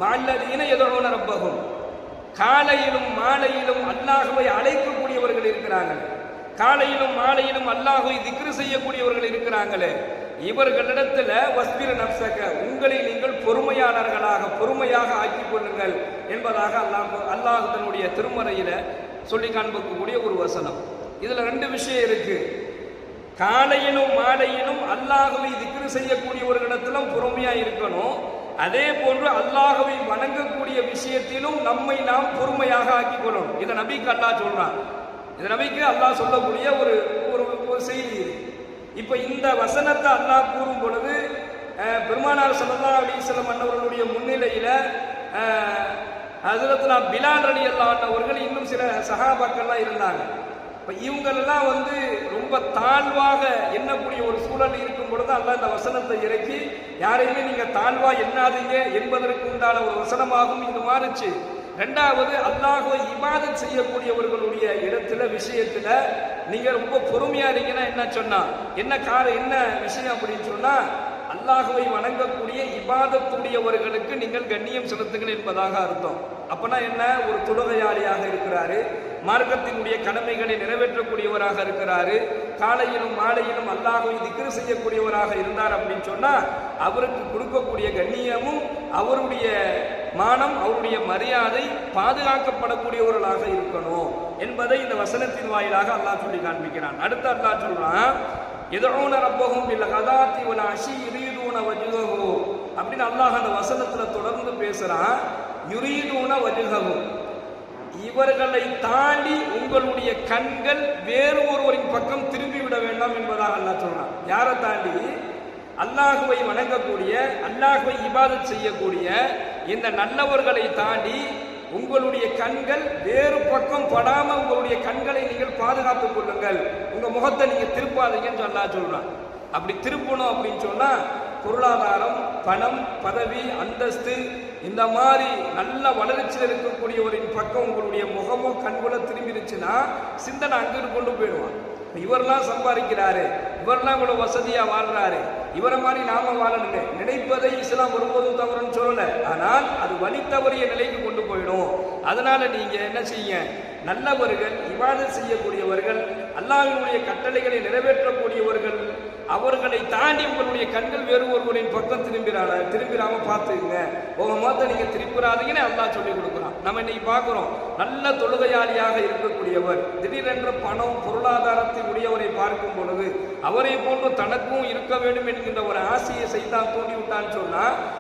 மஅல்லதீன யதுஊன ரப்பஹும், காலையிலும் மாலையிலும் அல்லாஹ்வை அழைக்கக்கூடியவர்கள் இருக்கிறார்கள். காலையிலும் மாலையிலும் அல்லாஹ்வை திக்ரு செய்யக்கூடியவர்கள் இருக்கிறாங்களே, இவர்களிடத்துல வஸ்பிர் நப்சக, உங்களை நீங்கள் பொறுமையாக ஆக்கிக் கொள்ளுங்கள் என்பதாக அல்லாஹ் தன்னுடைய திருமறையில சொல்லி காண்பிக்கக்கூடிய ஒரு வசனம். இதுல ரெண்டு விஷயம் இருக்கு. காலையிலும் மாலையிலும் அல்லாஹ்வை திக்ரு செய்யக்கூடியவர்களிடத்திலும் பொறுமையா இருக்கணும். அதே போன்று அல்லாஹ்வை வணங்கக்கூடிய விஷயத்திலும் நம்மை நாம் பொறுமையாக ஆக்கிக் கொள்ளணும். இதை நபிக்கு அல்லாஹ் சொல்றான். இது நபிக்கு அல்லாஹ் சொல்லக்கூடிய ஒரு ஒரு செய்தி இது. இப்ப இந்த வசனத்தை அல்லாஹ் கூறும் பொழுது பெருமானார் ஸல்லல்லாஹு அலைஹி வஸல்லம் அன்னவர்களுடைய முன்னிலையில ஹஜ்ரத்னா பிலால் ரலியல்லாஹு அன்ஹு அவர்கள் இன்னும் சில சஹாபாக்கள்லாம் இருந்தாங்க. இப்ப இவங்களெல்லாம் ரொம்ப தாழ்வாக எண்ணக்கூடிய ஒரு சூழல் இருக்கும் பொழுது அல்லாஹ் இந்த வசனத்தை இறக்கி, யாரையுமே நீங்க தாழ்வா எண்ணாதீங்க என்பதற்கு உண்டான ஒரு வசனமாகவும் இது மாறுச்சு. ரெண்டாவது, அல்லாஹ்வை இபாதத் செய்யக்கூடியவர்களுடைய இடத்துல விஷயத்துல நீங்க ரொம்ப பொறுமையா இருக்கீங்கன்னா என்ன சொன்னா என்ன விஷயம் அப்படின்னு சொன்னா, அல்லாஹ்வை வணங்கக்கூடிய இபாதத்துடையவர்களுக்கு நீங்கள் கண்ணியம் செலுத்துங்கள் என்பதாக அர்த்தம். அப்பனா என்ன, ஒரு தொழுகையாளியாக இருக்கிறாரு, மார்க்கத்தினுடைய கடமைகளை நிறைவேற்றக்கூடியவராக இருக்கிறாரு, காலையிலும் மாலையிலும் அல்லாஹ்வை திக்ர் செய்யக்கூடியவராக இருந்தார் அப்படின்னு சொன்னா அவருக்கு கொடுக்கக்கூடிய கண்ணியமும் அவருடைய மானம் அவருடைய மரியாதை பாதுகாக்கப்படக்கூடியவர்களாக இருக்கணும் என்பதை இந்த வசனத்தின் வாயிலாக அல்லாஹ் சொல்லி காண்பிக்கிறான். அடுத்து அல்லாஹ் சொல்றான், யதுஊன ரப்பஹும் பில் கதாத்தி வல் அஷி யுரீதுன வஜ்ஹஹு அப்படின்னு அல்லாஹ் அந்த வசனத்துல தொடர்ந்து பேசுறான். யுரீதுன வஜ்ஹஹு, இவர்களை தாண்டி உங்களுடைய கண்கள் வேறு ஒருவரின் பக்கம் திரும்பி விட வேண்டாம் என்பதாக அல்லாஹ் சொல்றான். யாரை தாண்டி? அல்லாஹ்வை வணங்கக்கூடிய, அல்லாஹ்வை இபாதத் செய்யக்கூடிய இந்த நல்லவர்களை தாண்டி உங்களுடைய கண்கள் வேறு பக்கம் படாம உங்களுடைய கண்களை நீங்கள் பாதுகாத்துக் கொள்ளுங்கள், உங்க முகத்தை நீங்க திருப்பாதீங்கன்னு அல்லாஹ் சொல்றான். அப்படி திருப்பணும் அப்படின்னு சொன்னா பொருளாதாரம், பணம், பதவி, அந்தஸ்து இந்த மாதிரி நல்ல வளர்ச்சியில் இருக்கக்கூடியவரின் பக்கம் உங்களுடைய முகமோ கண்களோ திரும்பிடுச்சுன்னா சிந்தனை அங்கிட்டு கொண்டு போயிடுவான். இவரெல்லாம் சம்பாதிக்கிறாரு, இவரெல்லாம் இவ்வளவு வசதியா வாழ்றாரு, இவரை மாதிரி நாம வாழணுங்க நினைப்பதை இஸ்லாம் ஒருபோதும் தவறுன்னு சொல்லல. ஆனால் அது வழி தவறிய நிலைக்கு கொண்டு போயிடும். அதனால நீங்க என்ன செய்ய, நல்லவர்கள், இபாதத் செய்யக்கூடியவர்கள், அல்லாஹ்வுடைய கட்டளைகளை நிறைவேற்றக்கூடியவர்கள், அவர்களை தாண்டி உங்களுடைய கண்கள் வேறு ஒருவரின் பக்கம் திரும்பிடாம பார்த்துக்குங்க, உங்க முகத்தை நீங்க திருப்பிடாதீங்கன்னு அல்லாஹ் சொல்லி கொடுக்குறான். நம்ம இன்னைக்கு பார்க்கிறோம், நல்ல தொழுகையாளியாக இருக்கக்கூடியவர் திடீரென்ற பணம் பொருளாதாரத்தில் உடையவரை பார்க்கும் பொழுது அவரை போன்று தனக்கும் இருக்க வேண்டும் என்கின்ற ஒரு ஆசையை செய்தான் தூண்டி விட்டான்னு சொன்னா